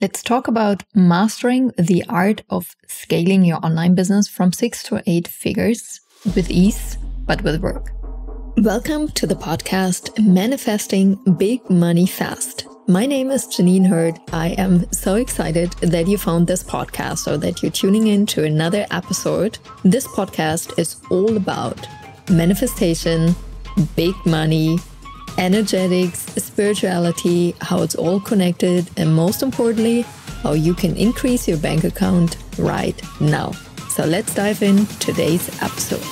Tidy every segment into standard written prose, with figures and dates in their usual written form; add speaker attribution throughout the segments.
Speaker 1: Let's talk about mastering the art of scaling your online business from 6 to 8 figures with ease, but with work. Welcome to the podcast, Manifesting Big Money Fast. My name is Jeanine. I am so excited that you found this podcast or that you're tuning in to another episode. This podcast is all about manifestation, big money, energetics, spirituality, how it's all connected, and most importantly, how you can increase your bank account right now. So let's dive in today's episode.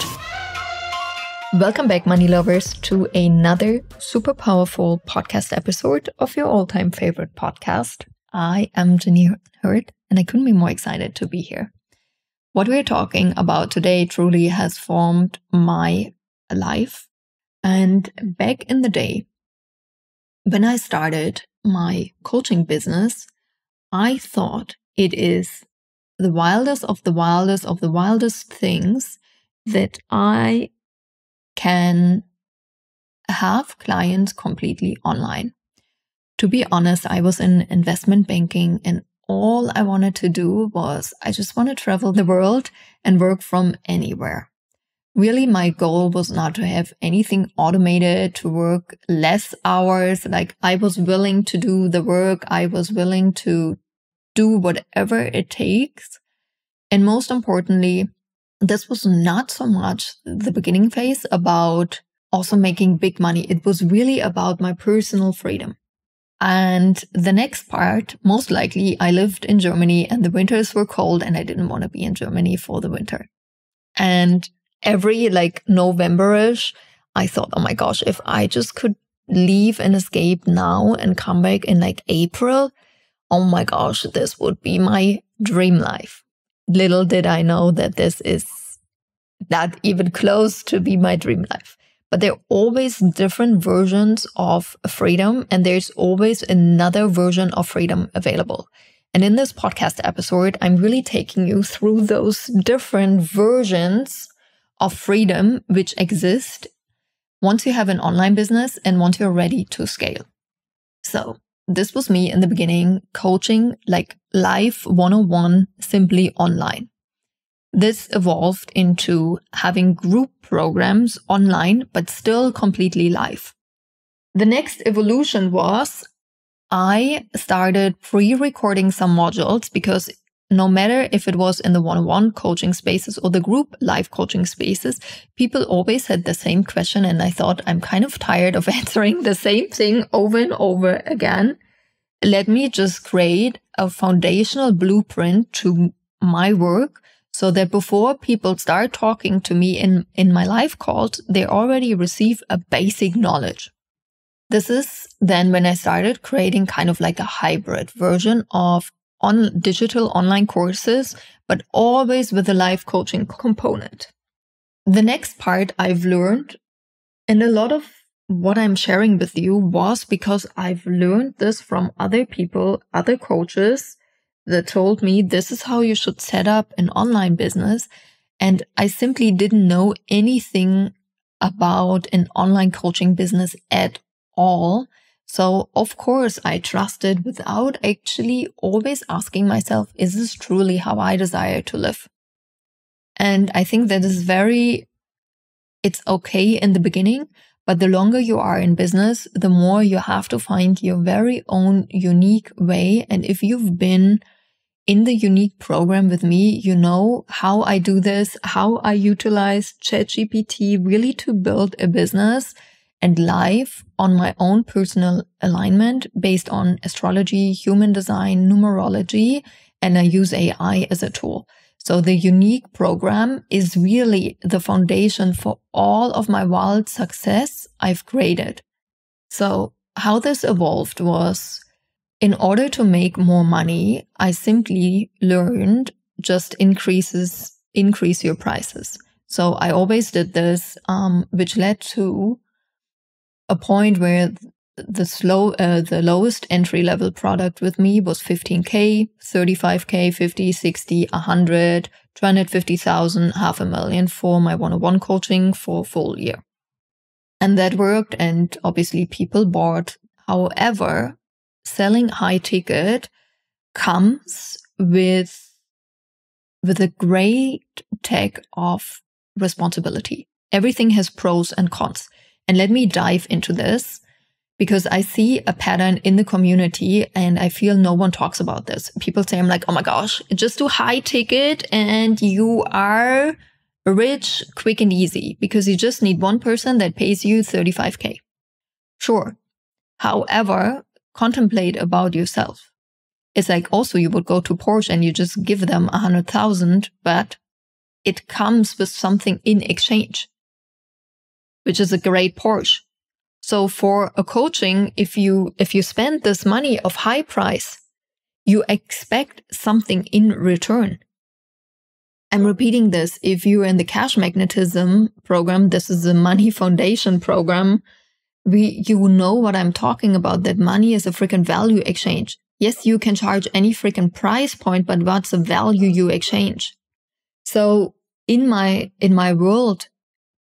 Speaker 1: Welcome back, money lovers, to another super powerful podcast episode of your all-time favorite podcast. I am Jeanine, and I couldn't be more excited to be here. What we're talking about today truly has formed my life. And back in the day, when I started my coaching business, I thought it is the wildest of the wildest of the wildest things that I can have clients completely online. To be honest, I was in investment banking and all I wanted to do was I just want to travel the world and work from anywhere. Really, my goal was not to have anything automated, to work less hours. Like, I was willing to do the work. I was willing to do whatever it takes. And most importantly, this was not so much the beginning phase about also making big money. It was really about my personal freedom. And the next part, most likely, I lived in Germany and the winters were cold and I didn't want to be in Germany for the winter. And every November-ish, I thought, oh my gosh, if I just could leave and escape now and come back in April, oh my gosh, this would be my dream life. Little did I know that this is not even close to be my dream life. But there are always different versions of freedom, and there's always another version of freedom available. And in this podcast episode, I'm really taking you through those different versions of freedom which exist once you have an online business and once you're ready to scale. So this was me in the beginning, coaching life 101 simply online. This evolved into having group programs online, but still completely live. The next evolution was I started pre-recording some modules because no matter if it was in the one-on-one coaching spaces or the group live coaching spaces, people always had the same question. And I thought, I'm kind of tired of answering the same thing over and over again. Let me just create a foundational blueprint to my work so that before people start talking to me in my live calls, they already receive a basic knowledge. This is then when I started creating kind of like a hybrid version of on digital online courses, but always with a live coaching component. The next part I've learned, and a lot of what I'm sharing with you was because I've learned this from other people, other coaches that told me this is how you should set up an online business. And I simply didn't know anything about an online coaching business at all. So, of course, I trusted without actually always asking myself, is this truly how I desire to live? And I think that is it's okay in the beginning, but the longer you are in business, the more you have to find your very own unique way. And if you've been in the unique program with me, you know how I do this, how I utilize ChatGPT really to build a business and live on my own personal alignment based on astrology, human design, numerology, and I use AI as a tool. So the unique program is really the foundation for all of my wild success I've created. So how this evolved was, in order to make more money, I simply learned just increase your prices. So I always did this, which led to a point where the lowest entry level product with me was 15K, 35K, 50, 60, 100, 250,000, 500,000 for my one-on-one coaching for a full year. And that worked. And obviously people bought. However, selling high ticket comes with a great tag of responsibility. Everything has pros and cons. And let me dive into this because I see a pattern in the community and I feel no one talks about this. People say, I'm like, oh my gosh, just do high ticket and you are rich, quick and easy because you just need one person that pays you 35K. Sure. However, contemplate about yourself. It's like also you would go to Porsche and you just give them 100,000, but it comes with something in exchange, which is a great Porsche. So for a coaching, if you spend this money of high price, you expect something in return. I'm repeating this. If you're in the cash magnetism program, this is a money foundation program. You know what I'm talking about, that money is a freaking value exchange. Yes, you can charge any freaking price point, but what's the value you exchange? So in my world,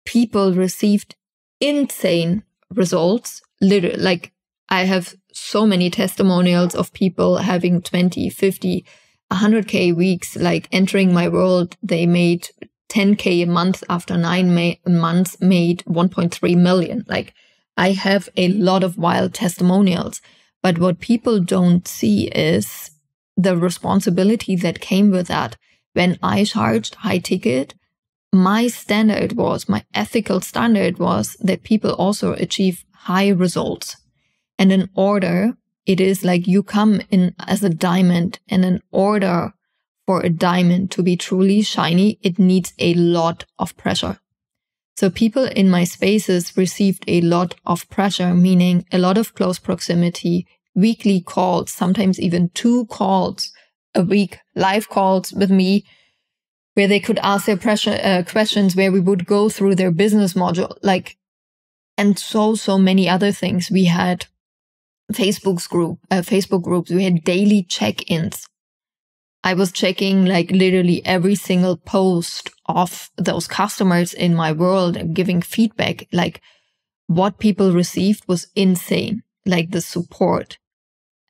Speaker 1: people received insane results. Literally, like I have so many testimonials of people having 20, 50, 100K weeks, like entering my world. They made 10K a month after 9 months, made 1.3 million. Like I have a lot of wild testimonials. But what people don't see is the responsibility that came with that. When I charged high ticket, my ethical standard was that people also achieve high results. And in order, it is like you come in as a diamond, and in order for a diamond to be truly shiny, it needs a lot of pressure. So people in my spaces received a lot of pressure, meaning a lot of close proximity, weekly calls, sometimes even 2 calls a week, live calls with me, where they could ask their questions, where we would go through their business module, and so many other things. We had Facebook groups, we had daily check-ins. I was checking like literally every single post of those customers in my world and giving feedback. Like what people received was insane, like the support.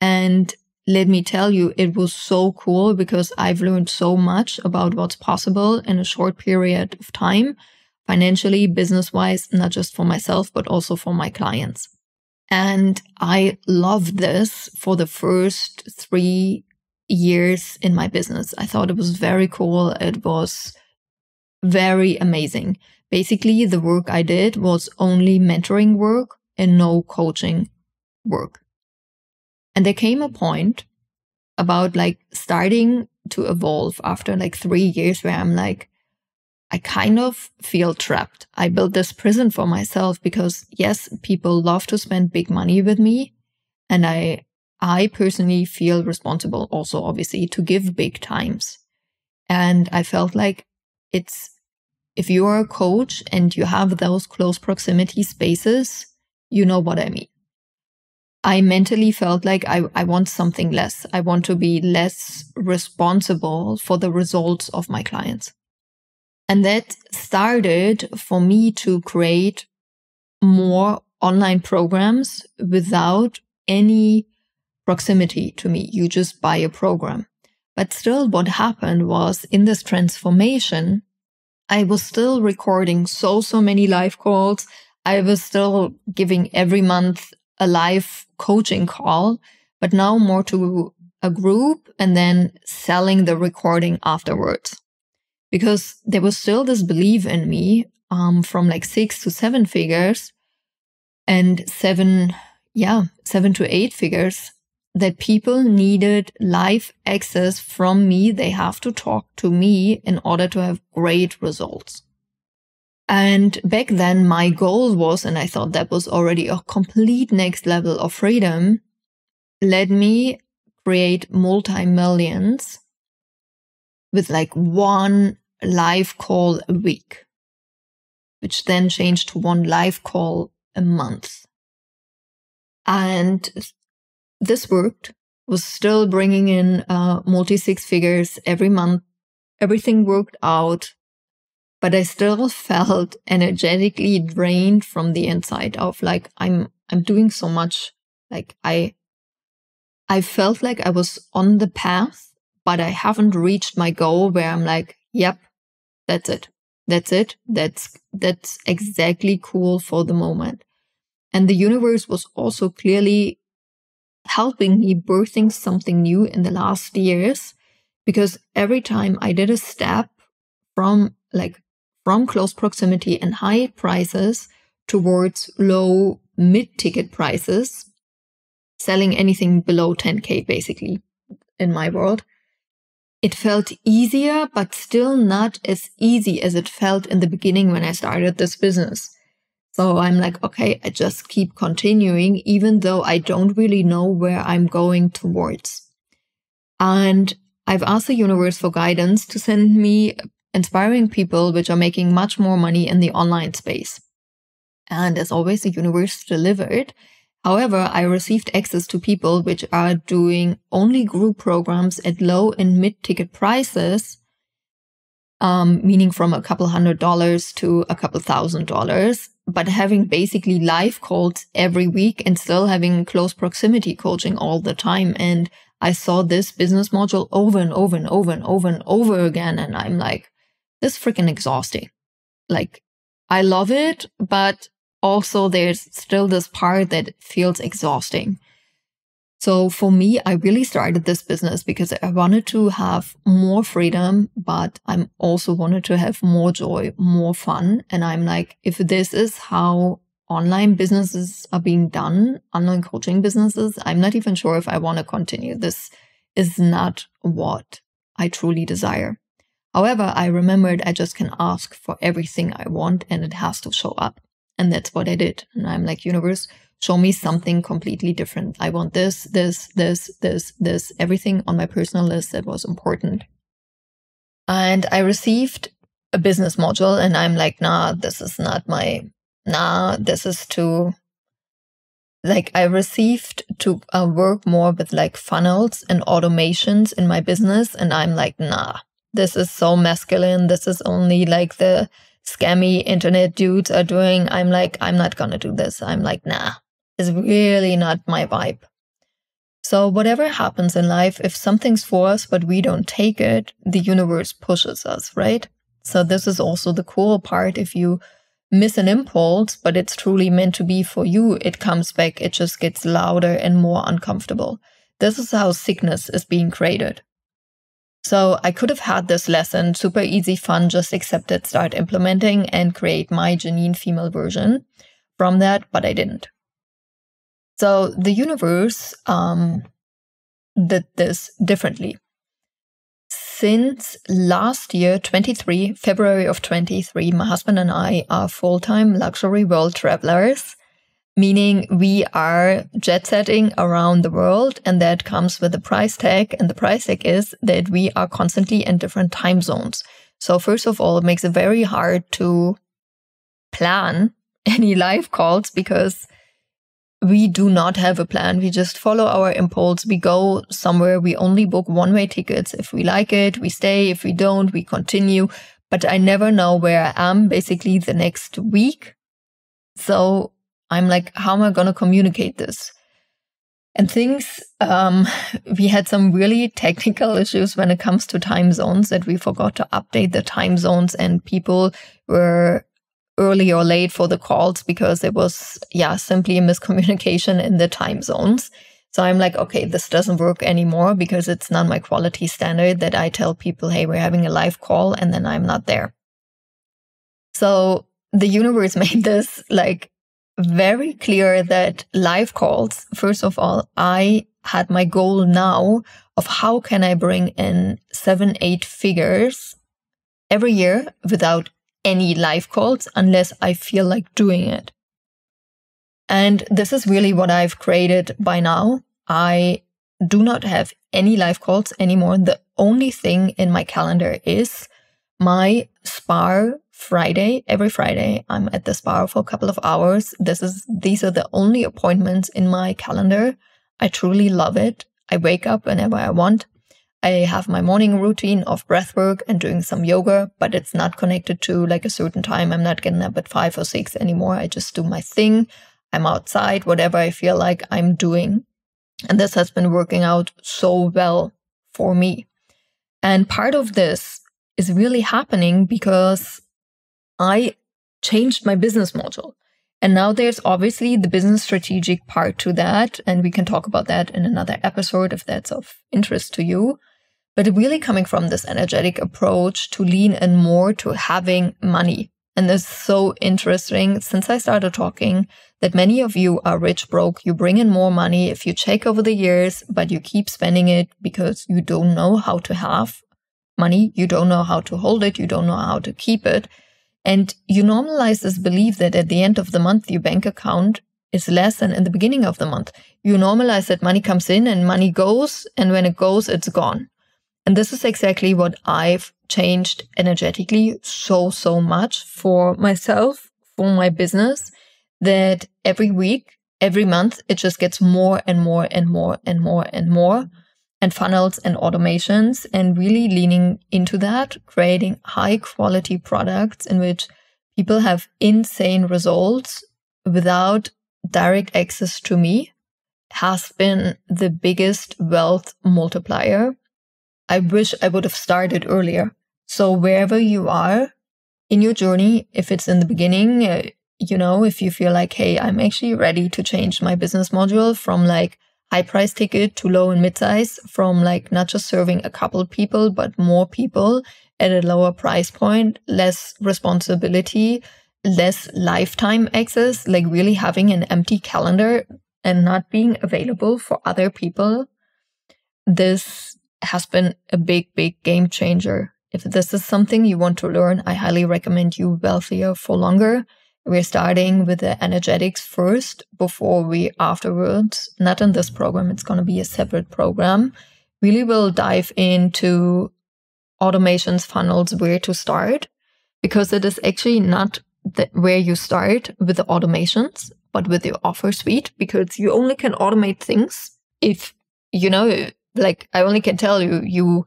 Speaker 1: And let me tell you, it was so cool because I've learned so much about what's possible in a short period of time, financially, business-wise, not just for myself, but also for my clients. And I loved this for the first 3 years in my business. I thought it was very cool. It was very amazing. Basically, the work I did was only mentoring work and no coaching work. And there came a point about like starting to evolve after like 3 years where I'm like, I kind of feel trapped. I built this prison for myself because yes, people love to spend big money with me. And I personally feel responsible also, obviously, to give big times. And I felt like if you are a coach and you have those close proximity spaces, you know what I mean. I mentally felt like I want something less. I want to be less responsible for the results of my clients. And that started for me to create more online programs without any proximity to me. You just buy a program. But still what happened was in this transformation, I was still recording so many live calls. I was still giving every month a live coaching call, but now more to a group and then selling the recording afterwards. Because there was still this belief in me from like 6 to 7 figures and 7 to 8 figures that people needed live access from me. They have to talk to me in order to have great results. And back then my goal was, and I thought that was already a complete next level of freedom, let me create multi-millions with like 1 live call a week, which then changed to 1 live call a month. And this worked, was still bringing in multi-6 figures every month. Everything worked out, but I still felt energetically drained from the inside of like, I'm doing so much. Like I felt like I was on the path, but I haven't reached my goal where I'm like, yep, that's it. That's it. That's exactly cool for the moment. And the universe was also clearly helping me birthing something new in the last years, because every time I did a step from close proximity and high prices towards low mid-ticket prices, selling anything below 10K basically in my world, it felt easier, but still not as easy as it felt in the beginning when I started this business. So I'm like, okay, I just keep continuing, even though I don't really know where I'm going towards. And I've asked the universe for guidance to send me inspiring people which are making much more money in the online space. And as always, the universe delivered. However, I received access to people which are doing only group programs at low and mid-ticket prices, meaning from a couple $100 to a couple $1,000, but having basically live calls every week and still having close proximity coaching all the time. And I saw this business module over and over and over and over and over again. And I'm like, this is freaking exhausting. Like, I love it, but also there's still this part that feels exhausting. So for me, I really started this business because I wanted to have more freedom, but I also wanted to have more joy, more fun. And I'm like, if this is how online businesses are being done, online coaching businesses, I'm not even sure if I want to continue. This is not what I truly desire. However, I remembered I just can ask for everything I want and it has to show up. And that's what I did. And I'm like, universe, show me something completely different. I want this, everything on my personal list that was important. And I received a business module and I'm like, this is too, like, I received to work more with like funnels and automations in my business. And I'm like, this is so masculine. This is only like the scammy internet dudes are doing. I'm like, I'm not going to do this. I'm like, it's really not my vibe. So whatever happens in life, if something's for us, but we don't take it, the universe pushes us, right? So this is also the cool part. If you miss an impulse, but it's truly meant to be for you, it comes back. It just gets louder and more uncomfortable. This is how sickness is being created. So I could have had this lesson, super easy, fun, just accept it, start implementing and create my Jeanine female version from that, but I didn't. So the universe did this differently. Since last year, February of 23, my husband and I are full-time luxury world travelers, meaning we are jet-setting around the world, and that comes with a price tag. And the price tag is that we are constantly in different time zones. So first of all, it makes it very hard to plan any live calls because we do not have a plan. We just follow our impulse. We go somewhere. We only book one-way tickets. If we like it, we stay. If we don't, we continue. But I never know where I am basically the next week. So I'm like, how am I going to communicate this? And things, we had some really technical issues when it comes to time zones that we forgot to update the time zones and people were early or late for the calls because it was, simply a miscommunication in the time zones. So I'm like, okay, this doesn't work anymore because it's not my quality standard that I tell people, hey, we're having a live call and then I'm not there. So the universe made this like very clear that live calls, first of all, I had my goal now of how can I bring in 7-8 figures every year without any live calls unless I feel like doing it. And this is really what I've created by now. I do not have any live calls anymore. The only thing in my calendar is my spa Friday. Every Friday, I'm at the spa for a couple of hours. These are the only appointments in my calendar. I truly love it. I wake up whenever I want. I have my morning routine of breath work and doing some yoga, but it's not connected to like a certain time. I'm not getting up at 5 or 6 anymore. I just do my thing. I'm outside, whatever I feel like I'm doing. And this has been working out so well for me. And part of this is really happening because I changed my business model. And now there's obviously the business strategic part to that. And we can talk about that in another episode if that's of interest to you. But really coming from this energetic approach to lean in more to having money. And this is so interesting since I started talking that many of you are rich broke. You bring in more money if you check over the years, but you keep spending it because you don't know how to have money. You don't know how to hold it. You don't know how to keep it. And you normalize this belief that at the end of the month, your bank account is less than in the beginning of the month. You normalize that money comes in and money goes. And when it goes, it's gone. And this is exactly what I've changed energetically so much for myself, for my business, that every week, every month, it just gets more and more and more and more and more, and funnels and automations, and really leaning into that, creating high quality products in which people have insane results without direct access to me has been the biggest wealth multiplier. I wish I would have started earlier. So wherever you are in your journey, if it's in the beginning, if you feel like, hey, I'm actually ready to change my business model from like high price ticket to low and mid-size, from like not just serving a couple people, but more people at a lower price point, less responsibility, less lifetime access, like really having an empty calendar and not being available for other people. This has been a big game changer. If this is something you want to learn, I highly recommend you Wealthier for Longer. We're starting with the energetics first before we afterwards, not in this program, it's going to be a separate program, really will dive into automations, funnels, where to start, because it is actually not where you start with the automations, but with your offer suite, because you only can automate things if, like I only can tell you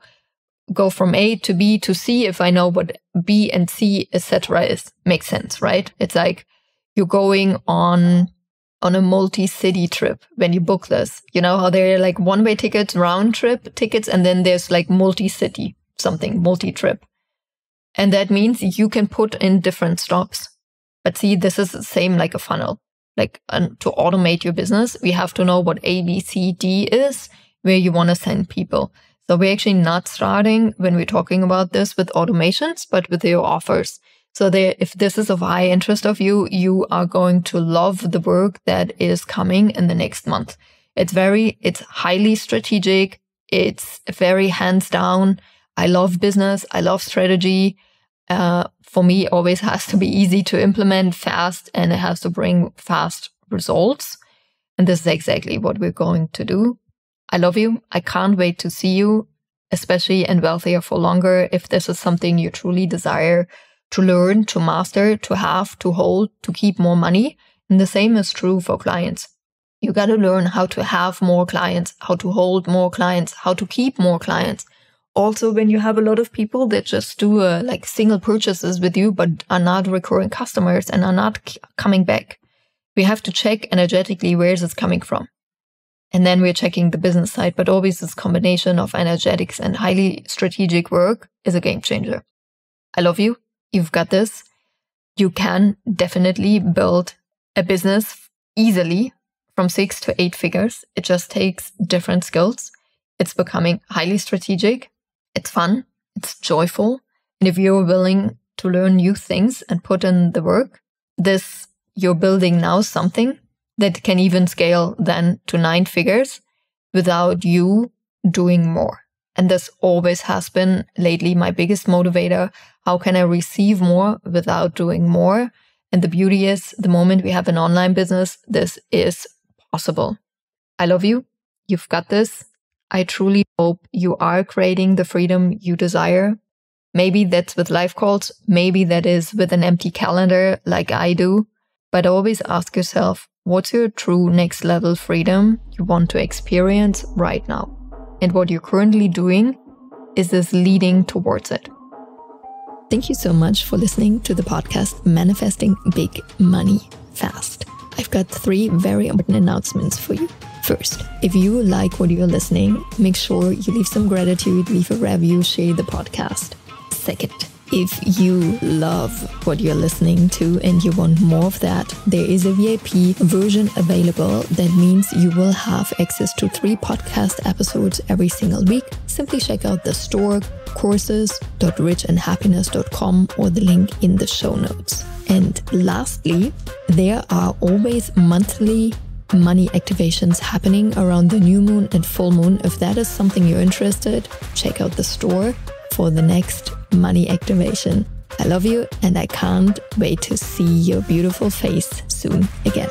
Speaker 1: go from A to B to C if I know what B and C, etc. is. Makes sense, right? It's like you're going on a multi-city trip when you book this. You know how there are like one-way tickets, round-trip tickets, and then there's like multi-city something, multi-trip. And that means you can put in different stops. But see, this is the same like a funnel. Like to automate your business, we have to know what A, B, C, D is, where you want to send people. So we're actually not starting when we're talking about this with automations, but with your offers. So if this is of high interest of you, you are going to love the work that is coming in the next month. It's highly strategic. It's very hands down. I love business. I love strategy. For me, it always has to be easy to implement, fast, and it has to bring fast results. And this is exactly what we're going to do. I love you. I can't wait to see you, especially in Wealthier for Longer. If this is something you truly desire to learn, to master, to have, to hold, to keep more money. And the same is true for clients. You got to learn how to have more clients, how to hold more clients, how to keep more clients. Also, when you have a lot of people that just do like single purchases with you, but are not recurring customers and are not coming back, we have to check energetically where is it coming from. And then we're checking the business side, but always this combination of energetics and highly strategic work is a game changer. I love you. You've got this. You can definitely build a business easily from 6 to 8 figures. It just takes different skills. It's becoming highly strategic. It's fun. It's joyful. And if you're willing to learn new things and put in the work, you're building now something that can even scale then to 9 figures without you doing more. And this always has been lately my biggest motivator. How can I receive more without doing more? And the beauty is, the moment we have an online business, this is possible. I love you. You've got this. I truly hope you are creating the freedom you desire. Maybe that's with live calls. Maybe that is with an empty calendar like I do. But always ask yourself, what's your true next level freedom you want to experience right now? And what you're currently doing, is this leading towards it? Thank you so much for listening to the podcast Manifesting Big Money Fast. I've got 3 very important announcements for you. First, if you like what you're listening, make sure you leave some gratitude, leave a review, share the podcast. Second, if you love what you're listening to and you want more of that, there is a VIP version available. That means you will have access to 3 podcast episodes every single week. Simply check out the store, courses.richandhappiness.com, or the link in the show notes. And lastly, there are always monthly money activations happening around the new moon and full moon. If that is something you're interested, check out the store for the next money activation. I love you and I can't wait to see your beautiful face soon again.